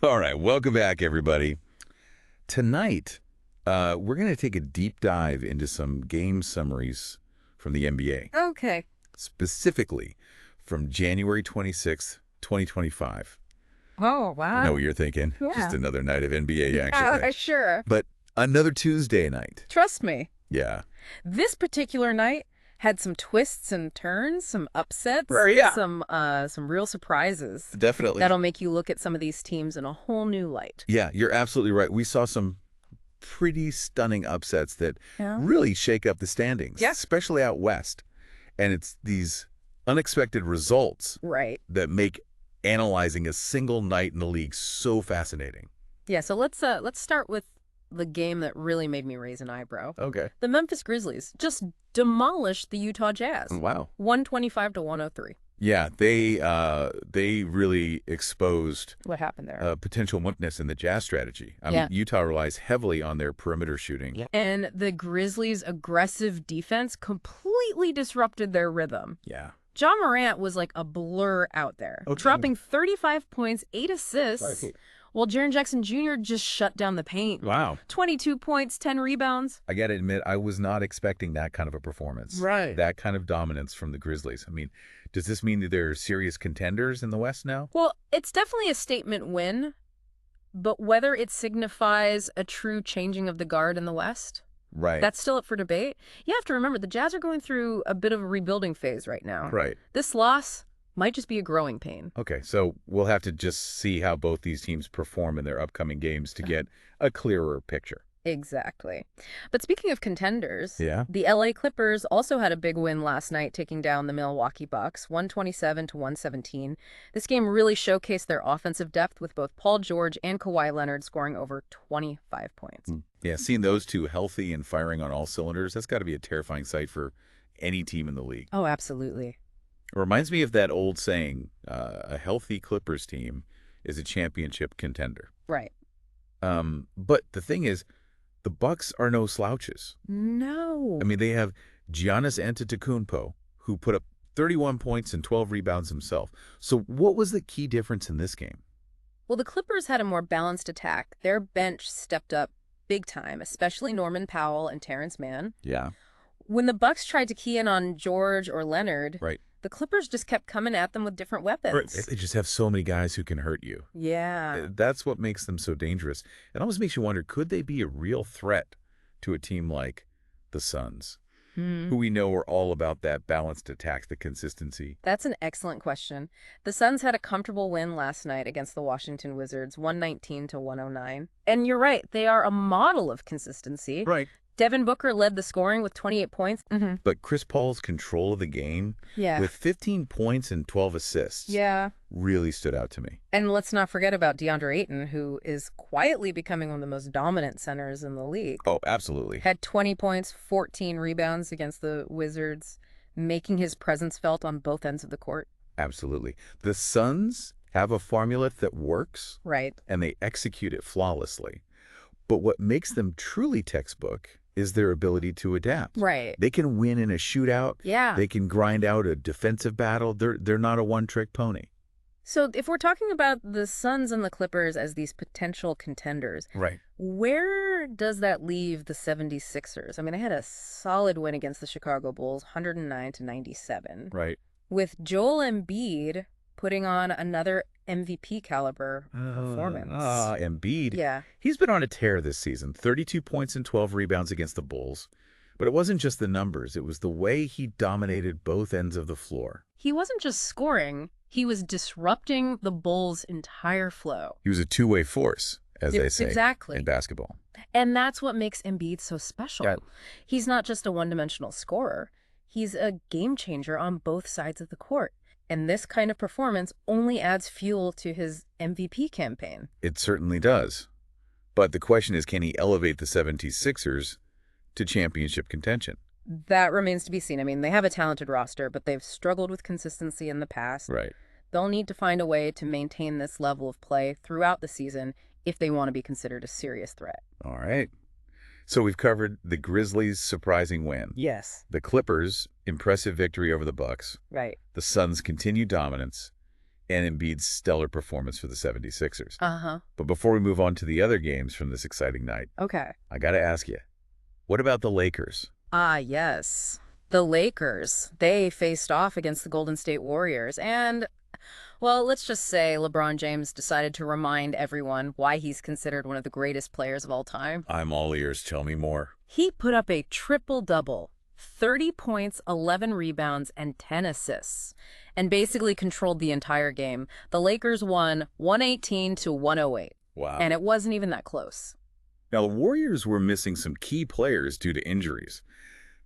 All right, welcome back, everybody. Tonight, we're going to take a deep dive into some game summaries from the NBA, Okay. specifically from January 26th, 2025. Oh, I wow. know what you're thinking. Yeah. Just another night of NBA action. Right? Sure. But another Tuesday night. Trust me. Yeah. This particular night had some twists and turns, some upsets, Yeah. some real surprises. Definitely. That'll make you look at some of these teams in a whole new light. Yeah, you're absolutely right. We saw some pretty stunning upsets that Yeah. really shake up the standings, Yeah. especially out west. And it's these unexpected results Right. that make analyzing a single night in the league so fascinating. Yeah, so let's start with the game that really made me raise an eyebrow. Okay. The Memphis Grizzlies just demolished the Utah Jazz. Wow. 125 to 103. Yeah, they really exposed What happened there? potential weakness in the Jazz strategy. I Yeah. mean, Utah relies heavily on their perimeter shooting. Yeah. And the Grizzlies' aggressive defense completely disrupted their rhythm. Yeah. John Morant was like a blur out there, Okay. dropping 35 points, 8 assists, Right. while Jaren Jackson Jr. just shut down the paint. Wow. 22 points, 10 rebounds. I got to admit, I was not expecting that kind of a performance. Right. That kind of dominance from the Grizzlies. I mean, does this mean that they're serious contenders in the West now? Well, it's definitely a statement win, but whether it signifies a true changing of the guard in the West, Right. that's still up for debate. You have to remember, the Jazz are going through a bit of a rebuilding phase right now. Right. This loss might just be a growing pain. Okay, so we'll have to just see how both these teams perform in their upcoming games to get a clearer picture. Exactly. But speaking of contenders, Yeah. the LA Clippers also had a big win last night, taking down the Milwaukee Bucks, 127 to 117. This game really showcased their offensive depth, with both Paul George and Kawhi Leonard scoring over 25 points. Yeah, seeing those two healthy and firing on all cylinders, that's got to be a terrifying sight for any team in the league. Oh, absolutely. It reminds me of that old saying, a healthy Clippers team is a championship contender. Right. But the thing is, the Bucks are no slouches. No. I mean, they have Giannis Antetokounmpo, who put up 31 points and 12 rebounds himself. So what was the key difference in this game? Well, the Clippers had a more balanced attack. Their bench stepped up big time, especially Norman Powell and Terrence Mann. Yeah. When the Bucks tried to key in on George or Leonard, Right. the Clippers just kept coming at them with different weapons. They just have so many guys who can hurt you. Yeah. That's what makes them so dangerous. It almost makes you wonder, could they be a real threat to a team like the Suns, who we know are all about that balanced attack, the consistency? That's an excellent question. The Suns had a comfortable win last night against the Washington Wizards, 119 to 109. And you're right, they are a model of consistency. Right. Devin Booker led the scoring with 28 points. But Chris Paul's control of the game Yeah. with 15 points and 12 assists Yeah. really stood out to me. And let's not forget about DeAndre Ayton, who is quietly becoming one of the most dominant centers in the league. Oh, absolutely. Had 20 points, 14 rebounds against the Wizards, making his presence felt on both ends of the court. Absolutely. The Suns have a formula that works, Right. and they execute it flawlessly. But what makes them truly textbook is their ability to adapt. Right. They can win in a shootout. Yeah. They can grind out a defensive battle. They're not a one-trick pony. So if we're talking about the Suns and the Clippers as these potential contenders, Right. where does that leave the 76ers? I mean, they had a solid win against the Chicago Bulls, 109 to 97, Right. with Joel Embiid putting on another MVP caliber performance. Embiid. Yeah. He's been on a tear this season. 32 points and 12 rebounds against the Bulls. But it wasn't just the numbers. It was the way he dominated both ends of the floor. He wasn't just scoring, he was disrupting the Bulls' entire flow. He was a two-way force, as they say Exactly. in basketball. And that's what makes Embiid so special. Yeah. He's not just a one-dimensional scorer. He's a game changer on both sides of the court. And this kind of performance only adds fuel to his MVP campaign. It certainly does. But the question is, can he elevate the 76ers to championship contention? That remains to be seen. I mean, they have a talented roster, but they've struggled with consistency in the past. Right. They'll need to find a way to maintain this level of play throughout the season if they want to be considered a serious threat. All right. So we've covered the Grizzlies' surprising win, Yes. the Clippers' impressive victory over the Bucks, Right. the Suns' continued dominance, and Embiid's stellar performance for the 76ers. Uh-huh. But before we move on to the other games from this exciting night, Okay. I got to ask you, what about the Lakers? Ah, yes. The Lakers. They faced off against the Golden State Warriors. And, well, let's just say LeBron James decided to remind everyone why he's considered one of the greatest players of all time. I'm all ears. Tell me more. He put up a triple-double, 30 points, 11 rebounds, and 10 assists, and basically controlled the entire game. The Lakers won 118 to 108. Wow. And it wasn't even that close. Now, the Warriors were missing some key players due to injuries.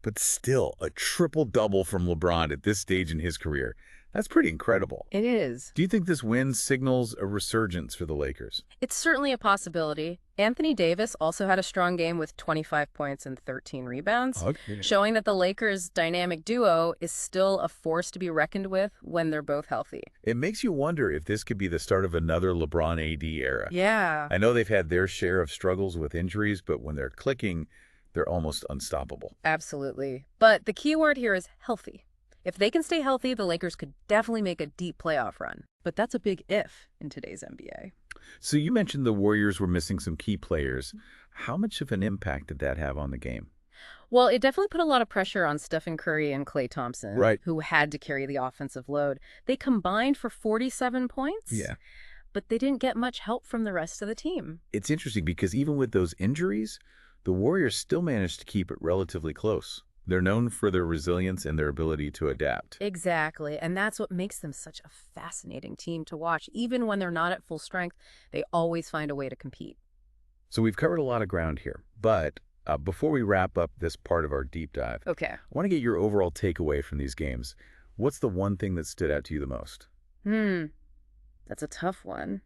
But still, a triple-double from LeBron at this stage in his career, that's pretty incredible. It is. Do you think this win signals a resurgence for the Lakers? It's certainly a possibility. Anthony Davis also had a strong game with 25 points and 13 rebounds, showing that the Lakers' dynamic duo is still a force to be reckoned with when they're both healthy. It makes you wonder if this could be the start of another LeBron AD era. Yeah. I know they've had their share of struggles with injuries, but when they're clicking, they're almost unstoppable. Absolutely. But the key word here is healthy. If they can stay healthy, the Lakers could definitely make a deep playoff run. But that's a big if in today's NBA. So you mentioned the Warriors were missing some key players. How much of an impact did that have on the game? Well, it definitely put a lot of pressure on Stephen Curry and Klay Thompson, Right. who had to carry the offensive load. They combined for 47 points. Yeah. But they didn't get much help from the rest of the team. It's interesting because even with those injuries, the Warriors still managed to keep it relatively close. They're known for their resilience and their ability to adapt. Exactly. And that's what makes them such a fascinating team to watch. Even when they're not at full strength, they always find a way to compete. So we've covered a lot of ground here. But before we wrap up this part of our deep dive, Okay. I want to get your overall takeaway from these games. What's the one thing that stood out to you the most? That's a tough one.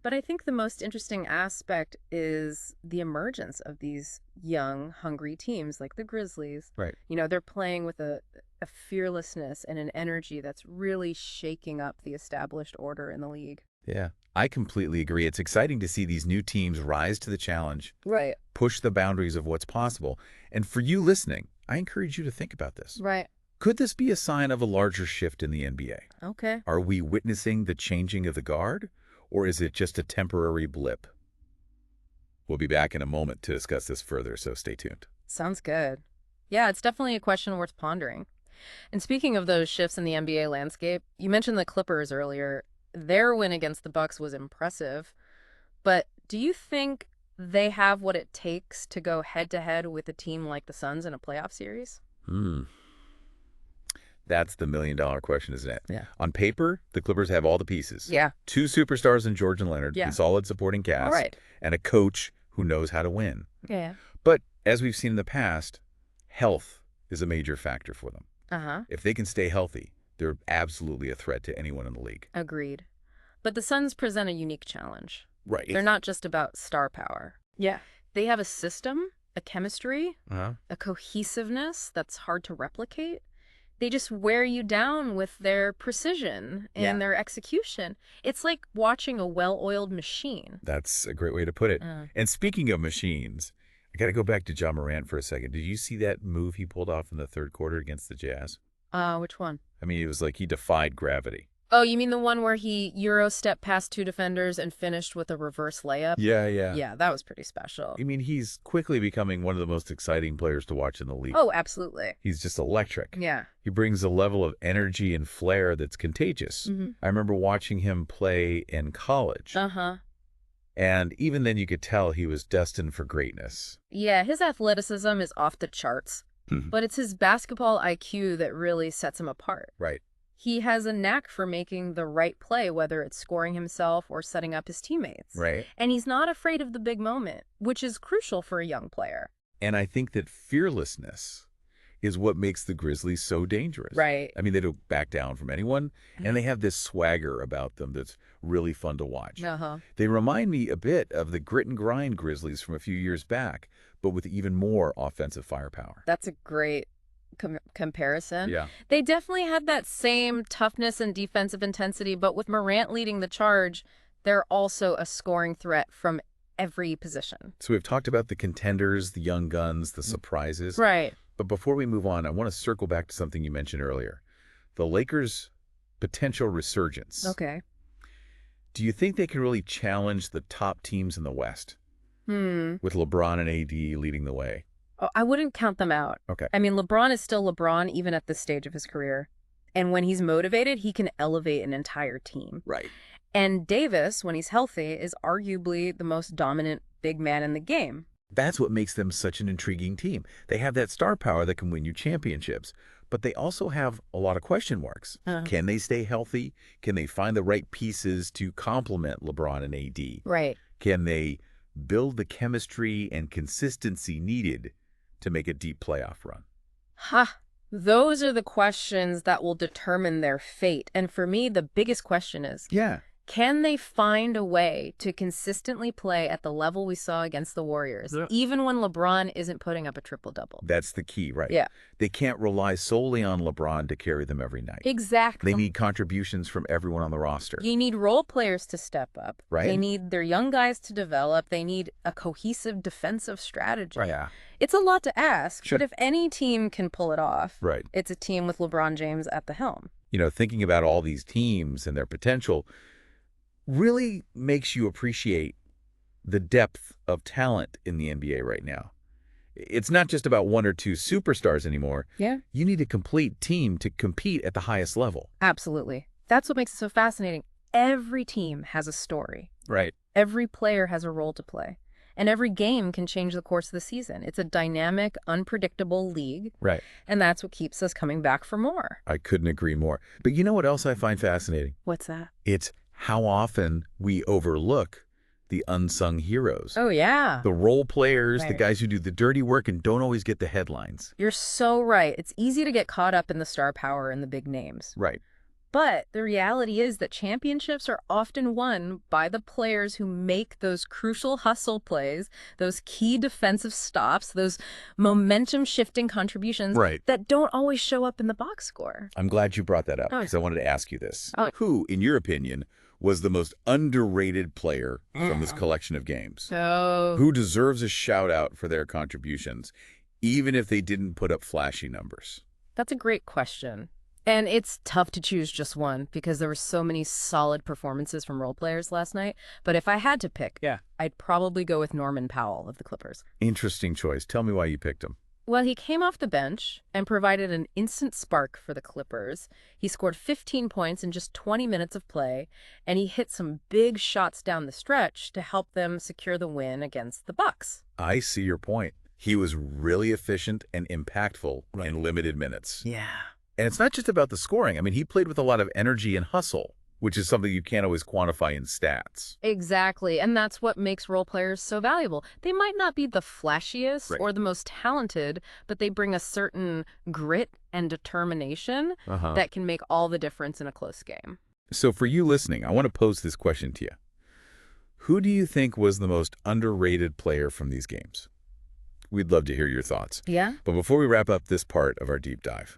But I think the most interesting aspect is the emergence of these young, hungry teams like the Grizzlies. Right. You know, they're playing with a fearlessness and an energy that's really shaking up the established order in the league. Yeah, I completely agree. It's exciting to see these new teams rise to the challenge, Right. push the boundaries of what's possible. And for you listening, I encourage you to think about this. Right. Could this be a sign of a larger shift in the NBA? Okay. Are we witnessing the changing of the guard? Or is it just a temporary blip? We'll be back in a moment to discuss this further, so stay tuned. Sounds good. Yeah, it's definitely a question worth pondering. And speaking of those shifts in the NBA landscape, you mentioned the Clippers earlier. Their win against the Bucks was impressive. But do you think they have what it takes to go head-to-head with a team like the Suns in a playoff series? That's the million-dollar question, isn't it? Yeah. On paper, the Clippers have all the pieces. Yeah. 2 superstars in George and Leonard, Yeah. a solid supporting cast, All right. and a coach who knows how to win. Yeah. But as we've seen in the past, health is a major factor for them. Uh-huh. If they can stay healthy, they're absolutely a threat to anyone in the league. Agreed. But the Suns present a unique challenge. Right. They're not just about star power. Yeah. They have a system, a chemistry, Uh-huh. a cohesiveness that's hard to replicate. They just wear you down with their precision and Yeah. their execution. It's like watching a well-oiled machine. That's a great way to put it. And speaking of machines, I got to go back to Ja Morant for a second. Did you see that move he pulled off in the third quarter against the Jazz? Which one? I mean, it was like he defied gravity. Oh, you mean the one where he Euro stepped past 2 defenders and finished with a reverse layup? Yeah. Yeah, that was pretty special. I mean, he's quickly becoming one of the most exciting players to watch in the league. Oh, absolutely. He's just electric. Yeah. He brings a level of energy and flair that's contagious. I remember watching him play in college. Uh-huh. And even then you could tell he was destined for greatness. Yeah, his athleticism is off the charts, but it's his basketball IQ that really sets him apart. Right. He has a knack for making the right play, whether it's scoring himself or setting up his teammates. Right. And he's not afraid of the big moment, which is crucial for a young player. And I think that fearlessness is what makes the Grizzlies so dangerous. Right. I mean, they don't back down from anyone, and they have this swagger about them that's really fun to watch. Uh-huh. They remind me a bit of the grit and grind Grizzlies from a few years back, but with even more offensive firepower. That's a great comparison. Yeah. They definitely had that same toughness and defensive intensity, but with Morant leading the charge, they're also a scoring threat from every position. So we've talked about the contenders, the young guns, the surprises. Right. But before we move on, I want to circle back to something you mentioned earlier. The Lakers potential resurgence. Okay. Do you think they can really challenge the top teams in the West, with LeBron and AD leading the way? Oh, I wouldn't count them out. Okay. I mean, LeBron is still LeBron even at this stage of his career. And when he's motivated, he can elevate an entire team. Right. And Davis, when he's healthy, is arguably the most dominant big man in the game. That's what makes them such an intriguing team. They have that star power that can win you championships, but they also have a lot of question marks. Can they stay healthy? Can they find the right pieces to complement LeBron and AD? Right. Can they build the chemistry and consistency needed to make a deep playoff run? Those are the questions that will determine their fate. And for me, the biggest question is, can they find a way to consistently play at the level we saw against the Warriors, even when LeBron isn't putting up a triple-double? That's the key, right? Yeah. They can't rely solely on LeBron to carry them every night. Exactly. They need contributions from everyone on the roster. You need role players to step up. Right. They need their young guys to develop. They need a cohesive defensive strategy. Right, yeah. It's a lot to ask, Sure. but if any team can pull it off, Right. it's a team with LeBron James at the helm. You know, thinking about all these teams and their potential really makes you appreciate the depth of talent in the NBA right now. It's not just about one or two superstars anymore. Yeah. You need a complete team to compete at the highest level. Absolutely. That's what makes it so fascinating. Every team has a story. Right. Every player has a role to play. And every game can change the course of the season. It's a dynamic, unpredictable league. Right. And that's what keeps us coming back for more. I couldn't agree more. But you know what else I find fascinating? What's that? It's how often we overlook the unsung heroes. Oh, yeah. The role players, the Right. guys who do the dirty work and don't always get the headlines. You're so right. It's easy to get caught up in the star power and the big names. Right. But the reality is that championships are often won by the players who make those crucial hustle plays, those key defensive stops, those momentum-shifting contributions Right. that don't always show up in the box score. I'm glad you brought that up Oh. because I wanted to ask you this. Oh. Who, in your opinion, was the most underrated player from this collection of games? Oh. Who deserves a shout out for their contributions, even if they didn't put up flashy numbers? That's a great question. And it's tough to choose just one because there were so many solid performances from role players last night. But if I had to pick, I'd probably go with Norman Powell of the Clippers. Interesting choice. Tell me why you picked him. Well, he came off the bench and provided an instant spark for the Clippers. He scored 15 points in just 20 minutes of play, and he hit some big shots down the stretch to help them secure the win against the Bucks. I see your point. He was really efficient and impactful in limited minutes. Yeah. And it's not just about the scoring. I mean, he played with a lot of energy and hustle, which is something you can't always quantify in stats. Exactly, and that's what makes role players so valuable. They might not be the flashiest Right. or the most talented, but they bring a certain grit and determination that can make all the difference in a close game. So for you listening, I want to pose this question to you. Who do you think was the most underrated player from these games? We'd love to hear your thoughts. Yeah? But before we wrap up this part of our deep dive,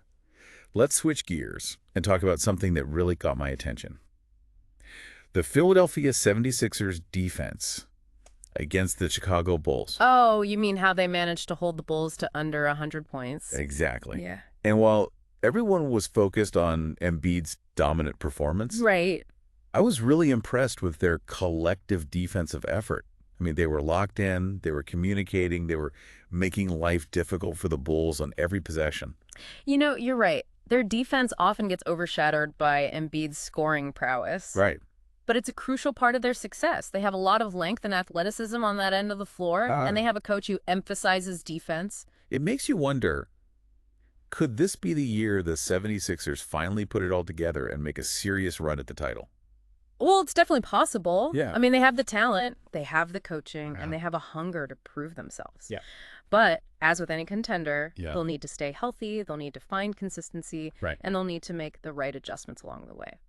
let's switch gears and talk about something that really caught my attention. The Philadelphia 76ers defense against the Chicago Bulls. Oh, you mean how they managed to hold the Bulls to under 100 points? Exactly. Yeah. And while everyone was focused on Embiid's dominant performance, Right. I was really impressed with their collective defensive effort. I mean, they were locked in, they were communicating, they were making life difficult for the Bulls on every possession. You know, you're right. Their defense often gets overshadowed by Embiid's scoring prowess. Right. But it's a crucial part of their success. They have a lot of length and athleticism on that end of the floor, and they have a coach who emphasizes defense. It makes you wonder, could this be the year the 76ers finally put it all together and make a serious run at the title? Well, it's definitely possible. Yeah. I mean, they have the talent, they have the coaching, and they have a hunger to prove themselves. Yeah. But as with any contender, Yeah. they'll need to stay healthy, they'll need to find consistency, Right. and they'll need to make the right adjustments along the way.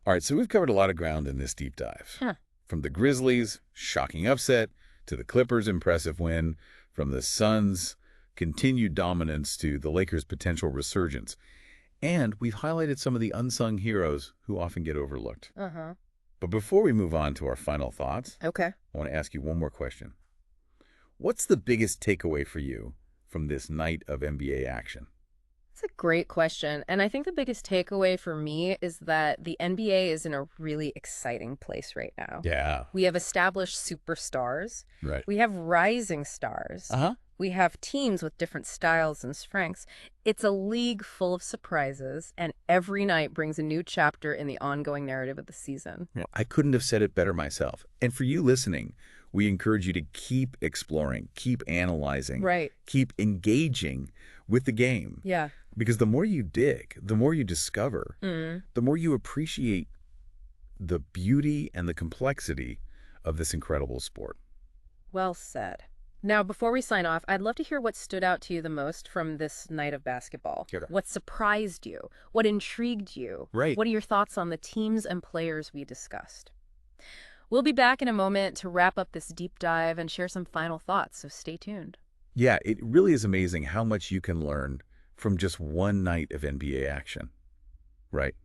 All right, so we've covered a lot of ground in this deep dive. Huh. From the Grizzlies' shocking upset to the Clippers' impressive win, from the Suns' continued dominance to the Lakers' potential resurgence. And we've highlighted some of the unsung heroes who often get overlooked. Uh-huh. But before we move on to our final thoughts, Okay. I want to ask you one more question. What's the biggest takeaway for you from this night of NBA action? It's a great question. And I think the biggest takeaway for me is that the NBA is in a really exciting place right now. Yeah. We have established superstars. Right. We have rising stars. Uh-huh. We have teams with different styles and strengths. It's a league full of surprises, and every night brings a new chapter in the ongoing narrative of the season. Yeah. I couldn't have said it better myself. And for you listening, we encourage you to keep exploring, keep analyzing, Right. keep engaging with the game. Yeah. Because the more you dig, the more you discover, Mm. the more you appreciate the beauty and the complexity of this incredible sport. Well said. Now, before we sign off, I'd love to hear what stood out to you the most from this night of basketball. Sure. What surprised you? What intrigued you? Right. What are your thoughts on the teams and players we discussed? We'll be back in a moment to wrap up this deep dive and share some final thoughts, so stay tuned. Yeah, it really is amazing how much you can learn from just one night of NBA action, right?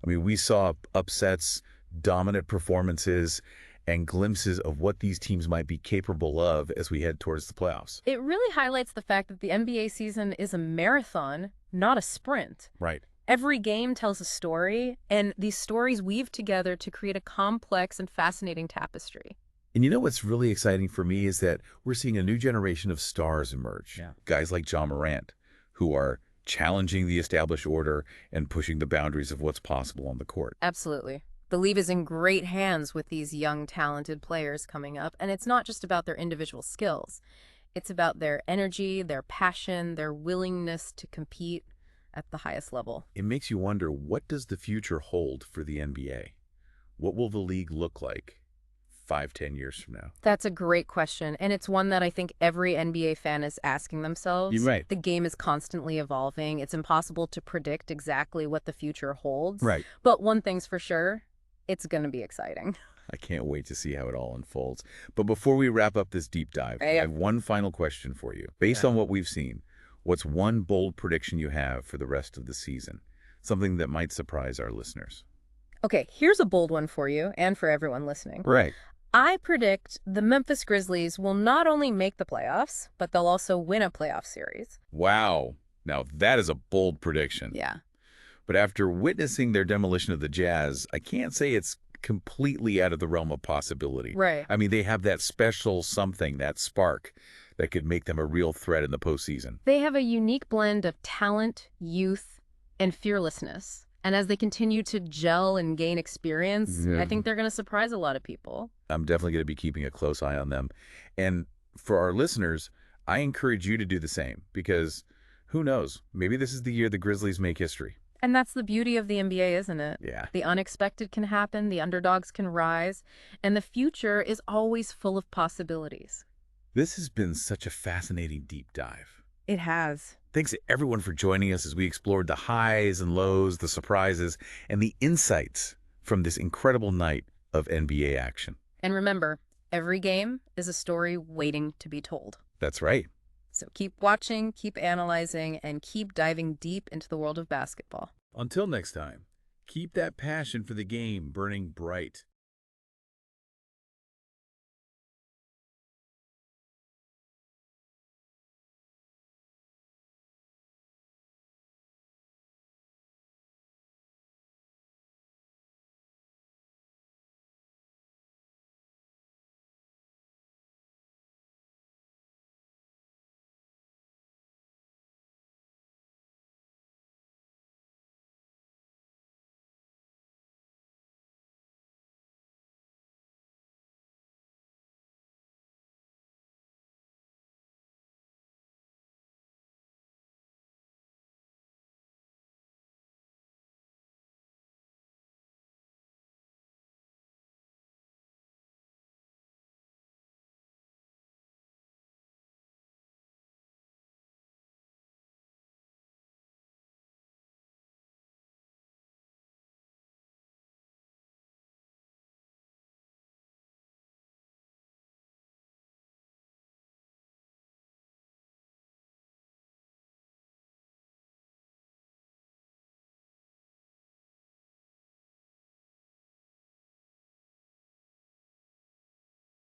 I mean, we saw upsets, dominant performances, and glimpses of what these teams might be capable of as we head towards the playoffs. It really highlights the fact that the NBA season is a marathon, not a sprint. Right. Every game tells a story, and these stories weave together to create a complex and fascinating tapestry. And you know what's really exciting for me is that we're seeing a new generation of stars emerge. Yeah. Guys like John Morant, who are challenging the established order and pushing the boundaries of what's possible on the court. Absolutely. The league is in great hands with these young, talented players coming up, and it's not just about their individual skills. It's about their energy, their passion, their willingness to compete at the highest level. It makes you wonder, what does the future hold for the NBA? What will the league look like 5-10 years from now? That's a great question, and it's one that I think every NBA fan is asking themselves. You're right. The game is constantly evolving. It's impossible to predict exactly what the future holds. Right. But one thing's for sure, it's going to be exciting. I can't wait to see how it all unfolds. But before we wrap up this deep dive, I have one final question for you. Based on what we've seen, what's one bold prediction you have for the rest of the season? Something that might surprise our listeners. Okay, here's a bold one for you and for everyone listening. Right. I predict the Memphis Grizzlies will not only make the playoffs, but they'll also win a playoff series. Wow. Now, that is a bold prediction. Yeah. But after witnessing their demolition of the Jazz, I can't say it's completely out of the realm of possibility. Right. I mean, they have that special something, that spark, that could make them a real threat in the postseason. They have a unique blend of talent, youth, and fearlessness. And as they continue to gel and gain experience, I think they're going to surprise a lot of people. I'm definitely going to be keeping a close eye on them. And for our listeners, I encourage you to do the same, because who knows? Maybe this is the year the Grizzlies make history. And that's the beauty of the NBA, isn't it? Yeah. The unexpected can happen, the underdogs can rise, and the future is always full of possibilities. This has been such a fascinating deep dive. It has. Thanks to everyone for joining us as we explored the highs and lows, the surprises, and the insights from this incredible night of NBA action. And remember, every game is a story waiting to be told. That's right. So keep watching, keep analyzing, and keep diving deep into the world of basketball. Until next time, keep that passion for the game burning bright.